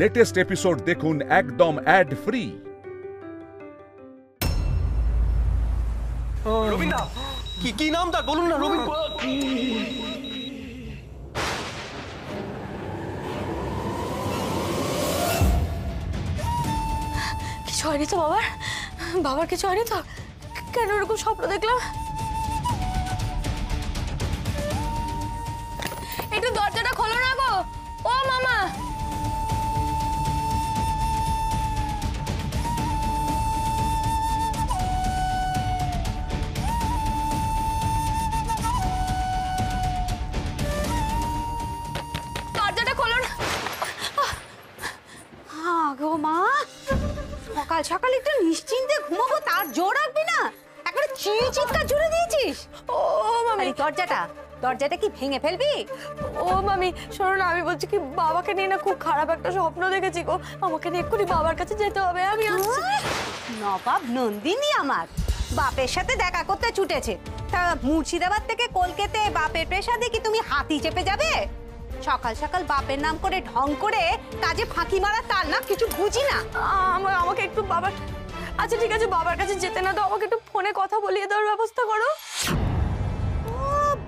Latest episode দেখুন একদম add free. Rabindra কি নাম তার বলুন না। রবীন্দ্র কিছু হয়নি তো বাবার কিছু হয়নি তো? কেন এরকম স্বপ্ন দেখলাম? একটু দরজাটা খোলো না গো। ও মামা, দরজাটা খোলো না। গো মা, সকাল সকাল একটু নিশ্চিন্তে ঘুমাবো তার জোর রাখবি না? একবারে চিৎকার জুড়ে দিয়েছিস। ও মামি, দরজাটা কি ভেঙে ফেলবি? ও মামি শোনো না, আমি বলছি কি বাবাকে নিয়ে না খুব খারাপ একটা স্বপ্ন দেখেছি গো। আমাকে নিয়ে এক্ষুনি বাবার কাছে যেতে হবে। আমি আসছি। নবাব নন্দিনী আমার বাপের সাথে দেখা করতে ছুটেছে, তা মুর্শিদাবাদ থেকে কলকাতাতে বাপের প্রেসাদে কি তুমি হাতি চেপে যাবে? সকাল সকাল বাপের নাম করে ঢং করে কাজে ফাঁকি মারা, তার না কিছু বুঝি না। আমাকে একটু বাবার, আচ্ছা ঠিক আছে বাবার কাছে যেতে না তো আমাকে একটু ফোনে কথা বলিয়ে দেওয়ার ব্যবস্থা করো।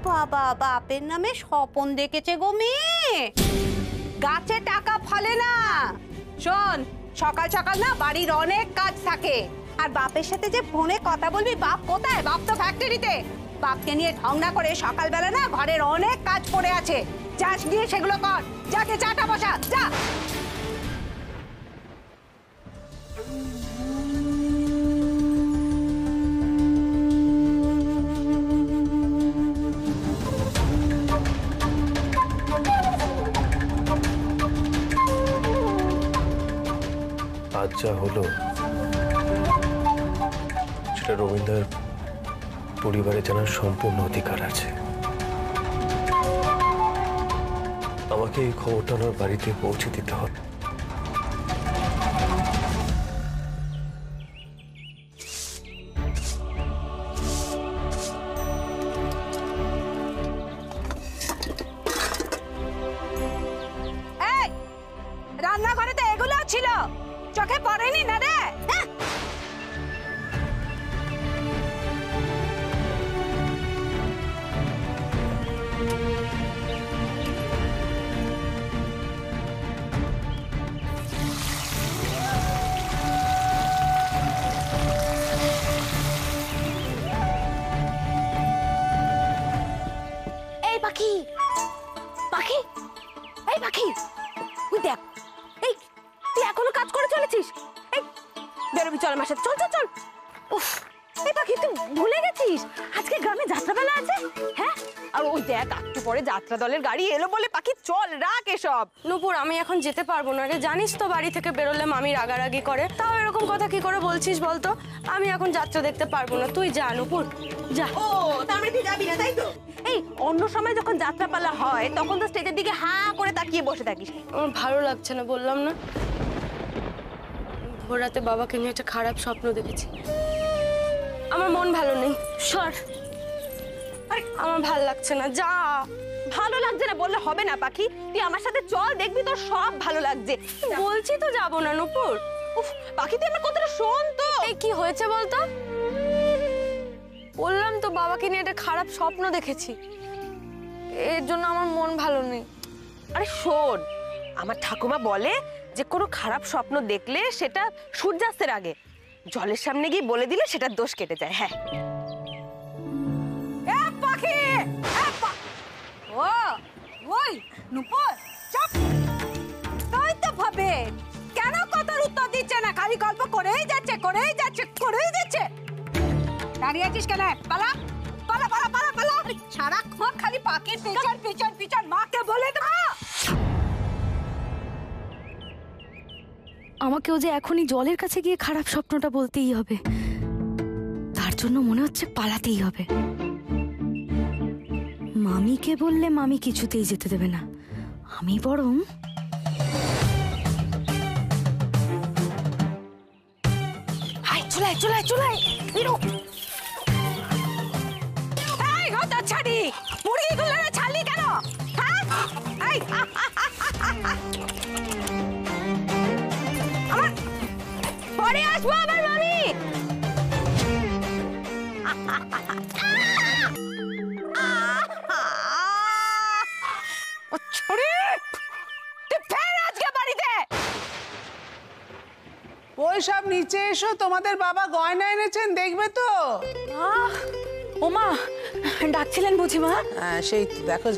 বাবা, বাপের নামে স্বপন দেখেছে গো মেয়ে। গাছে টাকা ফলে না। শোন, সকাল সকাল না বাড়ির অনেক কাজ থাকে, আর বাপের সাথে যে ফোনে কথা বলবি, বাপ কোথায়? বাপ তো ফ্যাক্টরিতে। বাপকে নিয়ে ঢং না করে সকালবেলা না ঘরের অনেক কাজ পড়ে আছে, যাস গিয়ে সেগুলো কর। যাকে চাটা বসা যা। আজ যা হলো সেটা রবীন্দ্রের পরিবারে জানার সম্পূর্ণ অধিকার আছে। আমাকে এই খবরটা ওনার বাড়িতে পৌঁছে দিতে হবে। এই রান্নাঘরে তো এগুলো ছিল, চোখে পড়েনি না রে? এই পাখি, পাখি, এই পাখি, তুই দেখ, এই তুই এখনো কাজ করে চলেছিস? এই বেরোবি, চল আমার সাথে, চল চল চল। উফ, এই পাখি তুই ভুলে গেছিস আজকে গ্রামে যাত্রাপালা আছে? হ্যাঁ, আর ওই দেখ একটু পরে যাত্রা দলের গাড়ি এলো বলে। পাখি চল, রাখ এসব। নূপুর, আমি এখন যেতে পারবো না রে, জানিস তো বাড়ি থেকে বেরোলে মামি রাগারাগি করে। তাও এরকম কথা কি করে বলছিস বলতো? আমি এখন যাত্রা দেখতে পারবো না, তুই যা নূপুর যা। ও, তার মানে তুই যাবি না, তাই তো? এই অন্য সময় যখন যাত্রাপালা হয় তখন তো স্টেজের দিকে হা করে তাকিয়ে বসে থাকিস। আমার ভালো লাগছে না, বললাম না। ভোর রাতে বাবাকে নিয়ে একটা খারাপ স্বপ্ন দেখেছি। আমার মন ভালো নেই, সর। আরে আমার ভালো লাগছে না, যা। ভালো লাগছে না বললে হবে না পাখি, তুই আমার সাথে চল, দেখবি তোর সব ভালো লাগছে। বলছি তো যাবো না নূপুর। উফ পাখি, তুই আমার কথাটা শোন তো। এই কি হয়েছে বলতো? বললাম তো বাবাকে নিয়ে একটা খারাপ স্বপ্ন দেখেছি, এর জন্য আমার মন ভালো নেই। আরে শোন, আমার ঠাকুমা বলে যে কোনো খারাপ স্বপ্ন দেখলে সেটা সূর্যাস্তের আগে জলের সামনে গিয়ে বলে দিলে সেটার দোষ কেটে যায়। হ্যাঁ। পাখি, ও ওই নূপুর, চুপ। তাই তো ভাবে কেন কথার উত্তর দিচ্ছে না, খালি গল্প করেই যাচ্ছে করেই যাচ্ছে করেই যাচ্ছে। দাঁড়িয়ে আছিস কেন? পালা পালা পালা পালা পালা। সারাক্ষণ খালি পাখির পিছন পিছন পিছন। মাকে বলে দেবো। আমাকেও যে এখনই জলের কাছে গিয়ে খারাপ স্বপ্নটা বলতেই হবে, তার জন্য মনে হচ্ছে পালাতেই হবে। মামিকে বললে মামি কিছুতেই যেতে দেবে না, আমি বরং চলাই চলাই চলাই বেরো। এই হতো ছাড়ি, মুড়িগুলো ছাড়লি কেন? হ্যাঁ, এই পরে আসবো আবার মামি। ওই সব নিচে এসো, তোমাদের বাবা গয়না এনেছেন, দেখবে তো? ওমা, ডাকছিলেন বুঝি মা? হ্যাঁ, সেই তো দেখো,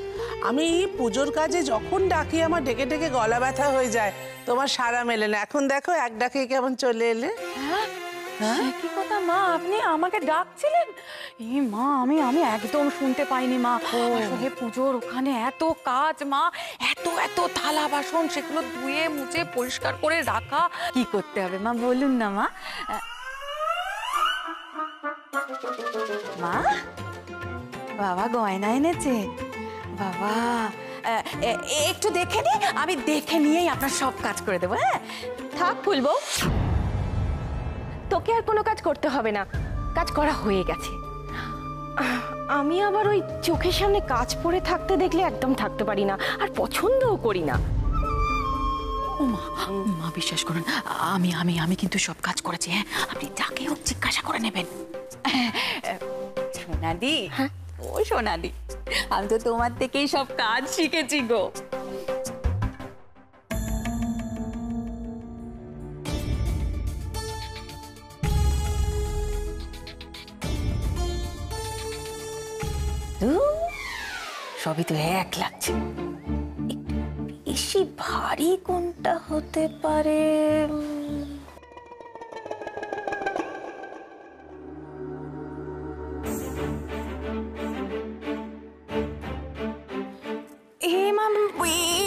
আমি পুজোর কাজে যখন ডাকি আমার ডেকে ডেকে গলা ব্যথা হয়ে যায়, তোমার সারা মেলে না। এখন দেখো এক ডাকে কেমন চলে এলে। কি কথা মা, আপনি আমাকে ডাকছিলেন? এই মা, আমি একদম শুনতে পাইনি মা। আসলে পুজোর ওখানে এত কাজ মা, এত এত থালা বাসন, সেগুলো ধুয়ে মুছে পরিষ্কার করে রাখা। কি করতে হবে মা বলুন না মা? মা, বাবা গয়না এনেছে। বাবা একটু দেখে নি, আমি দেখে নিয়েই আপনার সব কাজ করে দেবো। হ্যাঁ থাক ফুলবো, তোকে আর কোনো কাজ করতে হবে না, কাজ করা হয়ে গেছে। আমি আবার ওই চোখের সামনে কাজ পড়ে থাকতে দেখলে একদম থাকতে পারি না, আর পছন্দও করি না। ও মা, মা বিশ্বাস করুন, আমি আমি আমি কিন্তু সব কাজ করেছি। হ্যাঁ, আপনি যাকে হোক জিজ্ঞাসা করে নেবেন। সোনাদি, ও সোনাদি, আমি তো তোমার থেকেই সব কাজ শিখেছি গো। সবই তো এক লাগছে, বেশি ভারী কোনটা হতে পারে?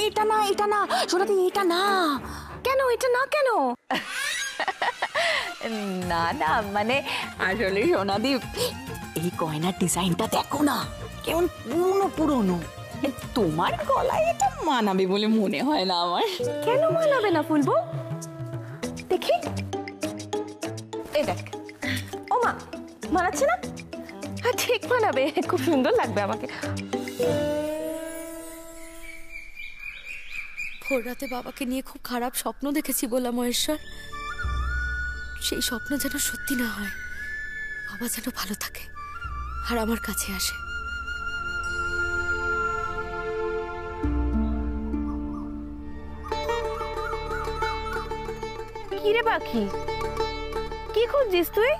এটা না, এটা না সোনাদি, এটা না। কেন এটা না? কেন না না, মানে আসলে সোনাদি, এই গয়নার ডিজাইনটা দেখো না, কেমন পুরনো পুরনো। তোমার গলায় এটা মানাবে বলে মনে হয় না আমার। কেন মানাবে না ফুলবো? দেখি, এই দেখ। ও মা, মানাচ্ছে না? হ্যাঁ ঠিক মানাবে, খুব সুন্দর লাগবে আমাকে। ভোর রাতে বাবাকে নিয়ে খুব খারাপ স্বপ্ন দেখেছি বললাম মহেশ্বর। সেই স্বপ্ন যেন সত্যি না হয়, বাবা যেন ভালো থাকে আর আমার কাছে আসে। কি রে পাখি, কি খুঁজছিস তুই?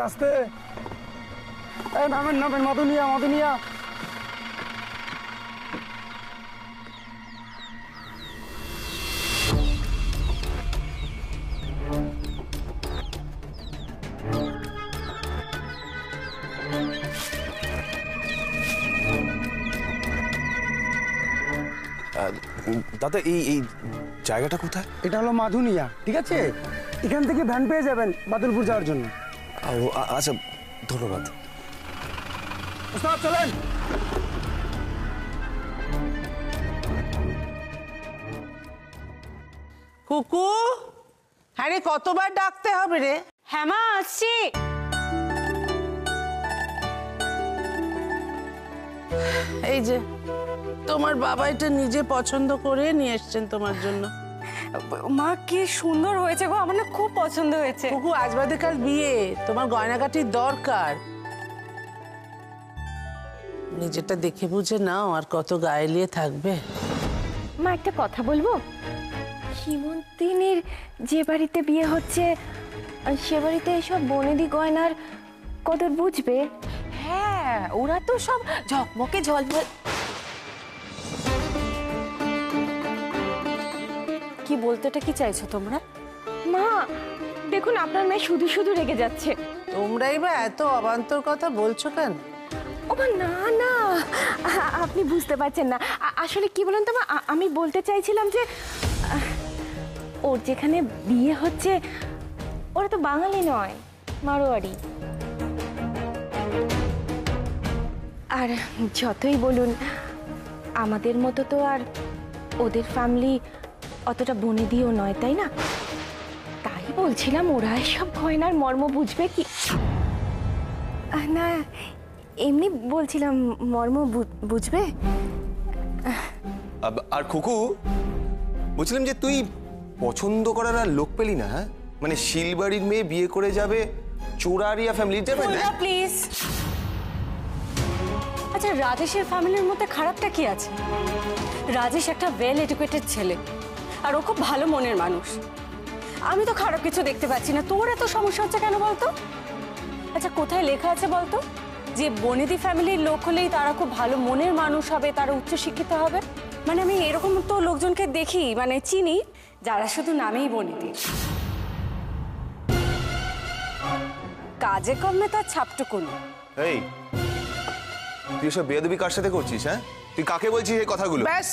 রাস্তে নামেন নামেন, মধুনিয়া মধুনিয়া। দাদা, এই জায়গাটা কোথায়? এটা হলো মাধুনিয়া, ঠিক আছে? এখান থেকে ভ্যান পেয়ে যাবেন বাদলপুর যাওয়ার জন্য। আচ্ছা, ধন্যবাদ। চলেন। কুকু, হ্যাঁ রে, কতবার ডাকতে হবে রে? হ্যাঁ মা, আসছি। এই যে তোমার বাবা এটা নিজে পছন্দ করে নিয়ে এসছেন তোমার জন্য। মা কি সুন্দর হয়েছে গো, আমার না খুব পছন্দ হয়েছে। কুকু, আজ বাদে কাল বিয়ে, তোমার গয়নাগাটির দরকার। নিজেটা দেখে বুঝে নাও, আর কত গায়ে লিয়ে থাকবে। মা একটা কথা বলবো? সীমন্তিনীর যে বাড়িতে বিয়ে হচ্ছে, সে বাড়িতে এইসব বনেদি গয়নার কদর বুঝবে? হ্যাঁ, ওরা তো সব ঝকমকে ঝলঝল। কি বলতেটা কি চাইছো তোমরা? মা দেখুন, আপনার মেয়ে শুধু শুধু রেগে যাচ্ছে। তোমরাই বা এত অবান্তর কথা বলছো কেন? ও মা, না না, আপনি বুঝতে পারছেন না। আসলে কি বলেন তো মা, আমি বলতে চাইছিলাম যে ওর যেখানে বিয়ে হচ্ছে, ওরা তো বাঙালি নয়, মারোয়ারি। আর যতই বলুন, আমাদের মতো তো আর ওদের ফ্যামিলি অতটা বনেদিও নয়, তাই না? তাই বলছিলাম, ওরা এসব গয়নার মর্ম বুঝবে কি না। এমনি বলছিলাম, মর্ম বুঝবে। আর খুকু, বলছিলাম যে তুই পছন্দ করার আর লোক পেলি না? হ্যাঁ, মানে শিলবাড়ির মেয়ে বিয়ে করে যাবে চোরারিয়া ফ্যামিলির যাবে না? প্লিজ। আচ্ছা, রাজেশের ফ্যামিলির মধ্যে খারাপটা কি আছে? রাজেশ একটা ওয়েল এডুকেটেড ছেলে, আর ও খুব ভালো মনের মানুষ। আমি তো খারাপ কিছু দেখতে পাচ্ছি না। তোর এত সমস্যা হচ্ছে কেন বলতো? আচ্ছা, কোথায় লেখা আছে বলতো যে বনেদি ফ্যামিলির লোক হলেই তারা খুব ভালো মনের মানুষ হবে, তারা উচ্চশিক্ষিত হবে? মানে আমি এরকম তো লোকজনকে দেখি, মানে চিনি, যারা শুধু নামেই বনেদি, কাজে কমে তার ছাপটুকু নেই। এই, তুই এসব বেয়াদবি কার সাথে করছিস? হ্যাঁ, তুই কাকে বলছিস এই কথাগুলো? ব্যাস,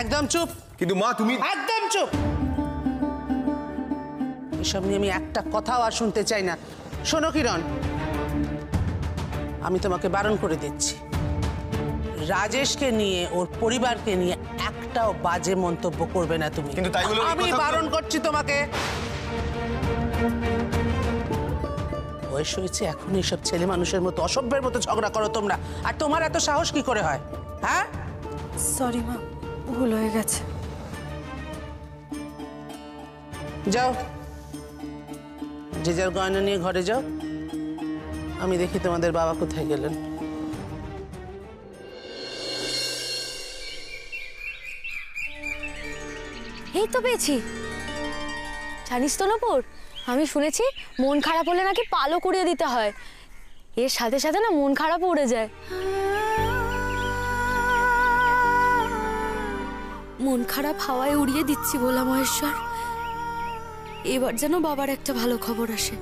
একদম চুপ। কিন্তু মা, তুমি একদম চুপ। এসব নিয়ে আমি একটা কথাও আর শুনতে চাই না। শোনো কিরণ, আমি তোমাকে বারণ করে দিচ্ছি, রাজেশকে নিয়ে, ওর পরিবারকে নিয়ে একটাও বাজে মন্তব্য করবে না তুমি। কিন্তু তাই বলে আমি বারণ করছি তোমাকে। বয়স হয়েছে এখন এইসব ছেলে মানুষের মতো অসভ্যের মতো ঝগড়া করো তোমরা। আর তোমার এত সাহস কি করে হয়? হ্যাঁ, সরি মা, ভুল হয়ে গেছে। যাও, যে যার গয়না নিয়ে ঘরে যাও। আমি দেখি তোমাদের বাবা কোথায় গেলেন। এই তো পেয়েছি। জানিস তো নূপুর, আমি শুনেছি মন খারাপ হলে নাকি পালও কুড়িয়ে দিতে হয়। এর সাথে সাথে না মন খারাপও উড়ে যায়। মন খারাপ হাওয়ায় উড়িয়ে দিচ্ছি বলা মহেশ্বর। এবার যেন বাবার একটা ভালো খবর আসে।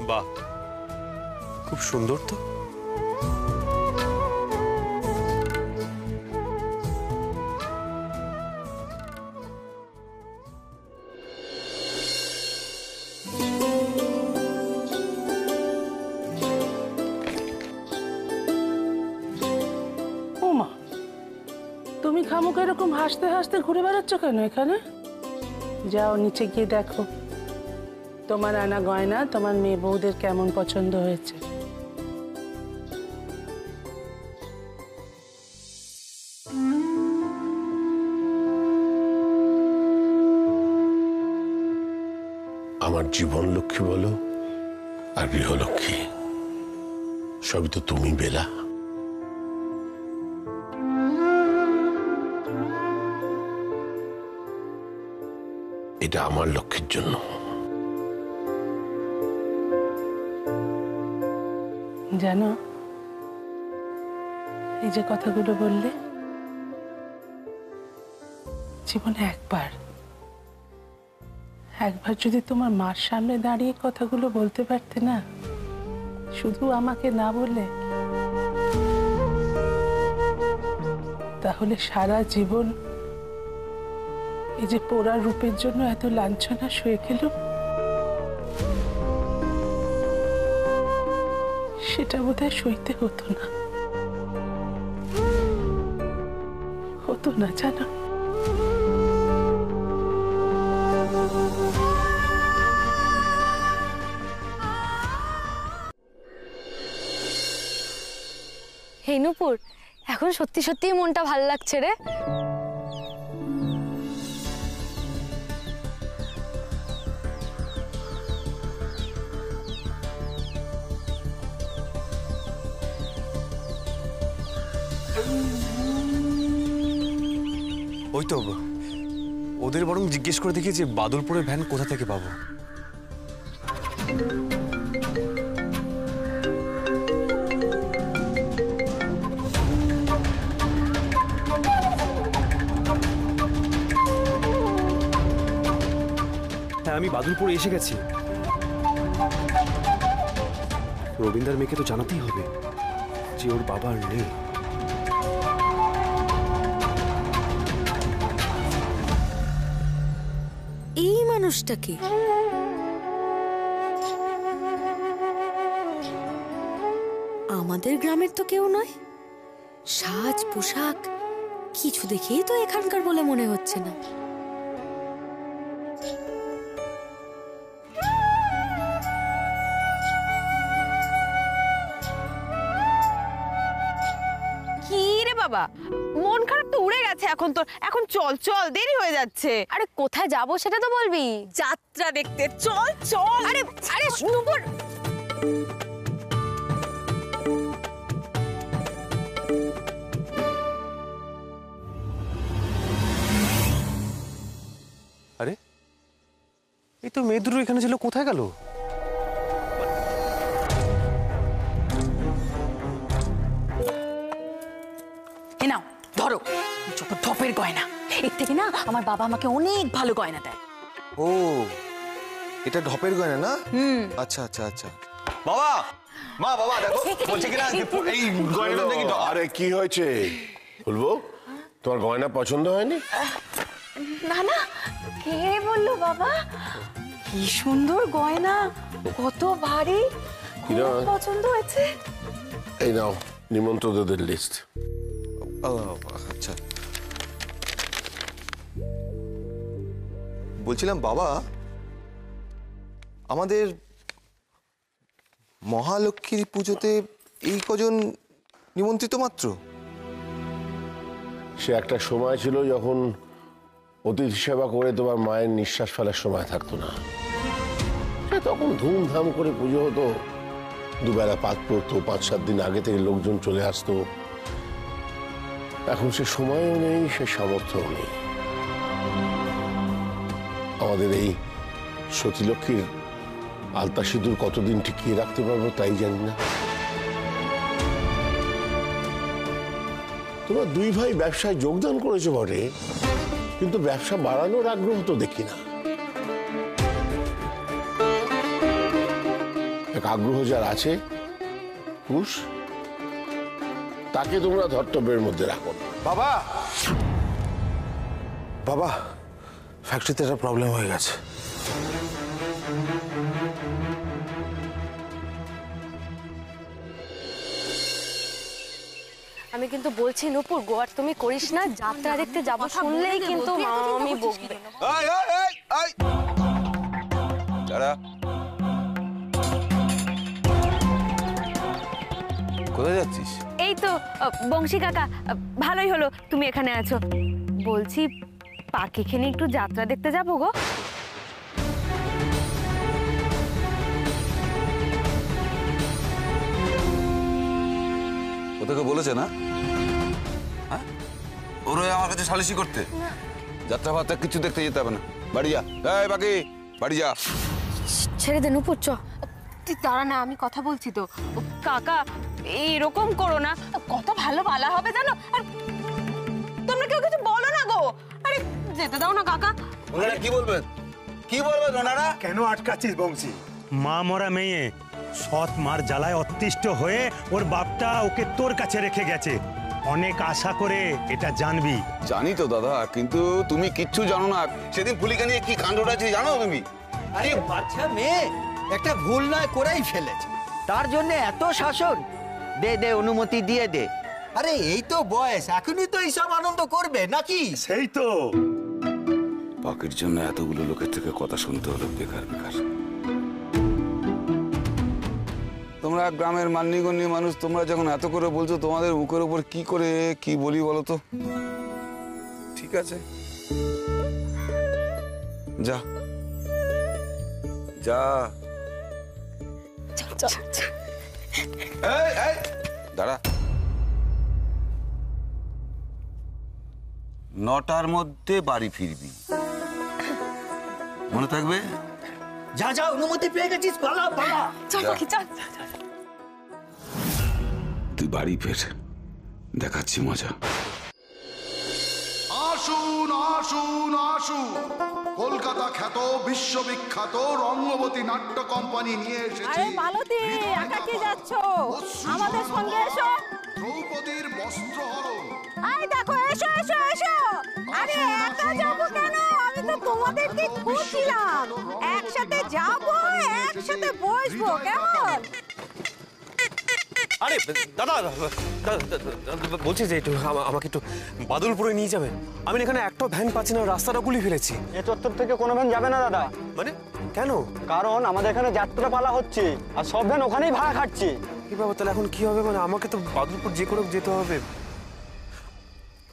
বাহ, খুব সুন্দর তো। ওমা, তুমি খামুক এরকম হাসতে হাসতে ঘুরে বেড়াচ্ছ কেন এখানে? যাও নিচে গিয়ে দেখো তোমার আনা গয়না তোমার মেয়ে বউদের কেমন পছন্দ হয়েছে। আমার জীবন লক্ষ্মী বলো আর গৃহলক্ষ্মী, সবই তো তুমি বেলা। এটা আমার লক্ষ্যের জন্য। জানো, এই যে কথাগুলো বললে, জীবনে একবার যদি তোমার মার সামনে দাঁড়িয়ে কথাগুলো বলতে পারতে না, শুধু আমাকে না বলে, তাহলে সারা জীবন এই যে পোড়া রূপের জন্য এত লাঞ্ছনা সয়ে গেল, সেটা বোধহয় সইতে হতো না, জানো। হে নূপুর, এখন সত্যি সত্যি মনটা ভালো লাগছে রে। ওই তো, ওদের বরং জিজ্ঞেস করে দেখি যে বাদলপুরের ভ্যান কোথা থেকে পাবো। আমি বাদুরপুরে এসে গেছি। রবীন্দ্রার মেয়েকে তো জানাতেই হবে যে ওর বাবা আর নেই। এই মানুষটাকে আমাদের গ্রামের তো কেউ নয়। সাজ পোশাক কিছু দেখেই তো এখানকার বলে মনে হচ্ছে না। কি রে বাবা, মন খারাপ তো উড়ে গেছে এখন তোর। এখন চল চল, দেরি হয়ে যাচ্ছে। আরে কোথায় যাব সেটা তো বলবি। যাত্রা দেখতে চল চল। আরে আরে নূপুর, আরে এই তো মেয়ে দুটো এখানে ছিল, কোথায় গেল? এ নাও ধরো, যত ঢপের গয়না। এর থেকে না আমার বাবা আমাকে অনেক ভালো গয়না দেয়। ও, এটা ঢপের গয়না না? আচ্ছা আচ্ছা আচ্ছা। বাবা, মা, বাবা দেখো বলছে কিনা এই গয়নাটা দেখি। আরে কি হয়েছে বলবো? তোমার গয়না পছন্দ হয়নি? না না, কে বললো বাবা? কি সুন্দর গয়না, কত ভারী, খুব পছন্দ হয়েছে। এই নাও নিমন্ত্রণদের লিস্ট। আচ্ছা, বলছিলাম বাবা, আমাদের মহালক্ষ্মীর পুজোতে এই কজন নিমন্ত্রিত মাত্র? সে একটা সময় ছিল যখন অতিথি সেবা করে তোমার মায়ের নিঃশ্বাস ফেলার সময় থাকতো না। তখন ধুমধাম করে পুজো হতো, দুবেলা পাত পড়তো, 5-7 দিন আগে থেকে লোকজন চলে আসতো। এখন সে সময়ও নেই, সে সামর্থ্যও নেই। আমাদের এই সতীলক্ষ্মীর আলতা সিঁদুর কতদিন টিকিয়ে রাখতে পারবো তাই জানি না। তোমার দুই ভাই ব্যবসায় যোগদান করেছে বটে, কিন্তু ব্যবসা বাড়ানোর আগ্রহ তো দেখি না। এক আগ্রহ যার আছে পুষ, তাকে তোমরা ধর্তব্যের মধ্যে রাখো। বাবা, বাবা, ফ্যাক্টরিতে একটা প্রবলেম হয়ে গেছে। আমি কিন্তু বলছি নূপুর, গোয়ার তুমি করিস না। যাত্রা দেখতে যাব শুনলেই কিন্তু মামি বকবে। কোথায় যাচ্ছিস? এই তো বংশী কাকা, ভালোই হলো তুমি এখানে আছো। বলছি পাখিকে নিয়ে একটু যাত্রা দেখতে যাবো গো। ও তোকে বলেছে না? হ্যাঁ, ওর আমার কাছে সালিশি করতে? যাত্রা ফাত্রা কিছু দেখতে যেতে হবে না, বাড়ি যা। এই বাকি বাড়ি যা। ছেড়ে দে নূপুর, চ। তুই দাঁড়া না, আমি কথা বলছি তো। কাকা এইরকম করো না, কত ভালো ভালো হবে জানো। আর তোমরা কেউ কিছু বলো না গো। আরে যেতে দাও না কাকা। ওনারা কি বলবেন? কি বলবেন ওনারা? কেন আটকাচ্ছিস বংশী? মা মরা মেয়ে সৎ মার জ্বালায় অতিষ্ঠ হয়ে ওর বাপটা ওকে তোর কাছে রেখে গেছে। অনেক আশা করে এটা জানবি। জানি তো দাদা, কিন্তু তুমি কিচ্ছু জানো না। সেদিন ফুলিকা নিয়ে কি কাণ্ডটা আছে জানো তুমি? আরে বাচ্চা মেয়ে একটা ভুল নয় করেই ফেলেছে, তার জন্য এত শাসন? দে দে, অনুমতি দিয়ে দে। আরে এই তো বয়স, এখনই তো এইসব আনন্দ করবে নাকি? সেই তো। পাখির জন্য এতগুলো লোকের থেকে কথা শুনতে হলো, বেকার বেকার। তোমরা গ্রামের মান্যগণ্য মানুষ, তোমরা যখন এত করে বলছো, তোমাদের মুখের উপর কি করে কি বলি বলো তো? ঠিক আছে, যা যা। দাঁড়া, 9টার মধ্যে বাড়ি ফিরবি, মনে থাকবে? যা যা, অনুমতি পেয়ে গেছিস, পালা পালা। চল পাখি চল। তুই বাড়ি ফের, দেখাচ্ছি মজা। আসুন আসুন আসুন, কলকাতা খ্যাত বিশ্ববিখ্যাত রঙ্গবতী নাট্য কোম্পানি নিয়ে এসেছে। আরে মালতী, একা কি যাচ্ছ? আমাদের সঙ্গে এসো। দ্রৌপদীর বস্ত্রহরণ। আই দেখো, এসো এসো এসো। আরে একা যাবো কেন? আমি তো তোমাদেরকে খুঁজছিলাম। একসাথে যাবো, একসাথে বসবো, কেমন? আরে দাদা, বলছি যে একটু আমাকে একটু বাদলপুরে নিয়ে যাবেন। আমি এখানে একটা ভ্যান পাচ্ছি না, রাস্তাটা গুলি ফেলেছি। এ চত্বর থেকে কোনো ভ্যান যাবে না দাদা। মানে কেন? কারণ আমাদের এখানে যাত্রা পালা হচ্ছে আর সব ভ্যান ওখানেই ভাড়া খাচ্ছে। কি বাবা, তাহলে এখন কি হবে? মানে আমাকে তো বাদলপুর যে করে যেতে হবে।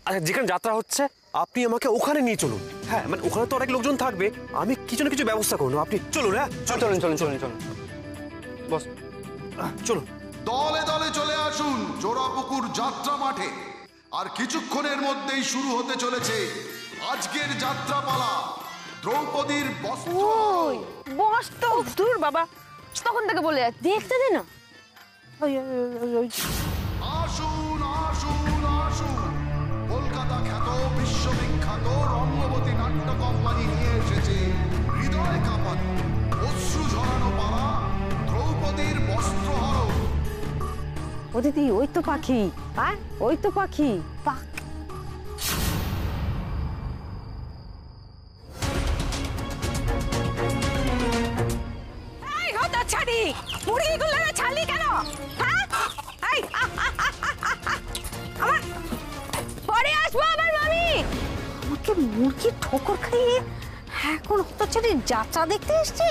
আচ্ছা, যেখানে যাত্রা হচ্ছে আপনি আমাকে ওখানে নিয়ে চলুন। হ্যাঁ, মানে ওখানে তো অনেক লোকজন থাকবে, আমি কিছু না কিছু ব্যবস্থা করুন। আপনি চলুন। হ্যাঁ চলুন চলুন চলুন চলুন বস, চলুন। দলে দলে চলে আসুন জোড়াপুকুর যাত্রা মাঠে। আর কিছুক্ষণের মধ্যেই শুরু হতে চলেছে আজকের যাত্রাপালা, দ্রৌপদীর বস্ত্র। বস তো দূর বাবা, তখন থেকে বলে দেখতে দে না। আসুন আসুন আসুন, কলকাতা খ্যাত বিশ্ববিখ্যাত রঙ্গবতী নাট্য কোম্পানি নিয়ে এসেছে হৃদয় কাঁপানো, অশ্রু ঝরানো পালা, দ্রৌপদীর বস্ত্রহরণ। ও দিদি, ওই তো পাখি। আর ওই তো পাখি। এই হতো ছাড়ি, মুরগিগুলো ছাড়লি কেন? হ্যাঁ, এই আমার পরে আসবো আবার মামি। আমাকে মুরগি ঠোকর খাইয়ে এখন হতো ছাড়ি যাত্রা দেখতে এসছে।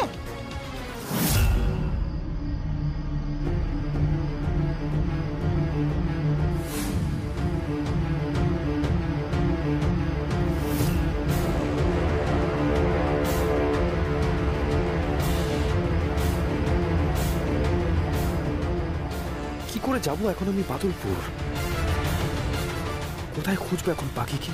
কি করে যাবো এখন আমি বাদলপুর? কোথায় খুঁজবো এখন পাখিকে?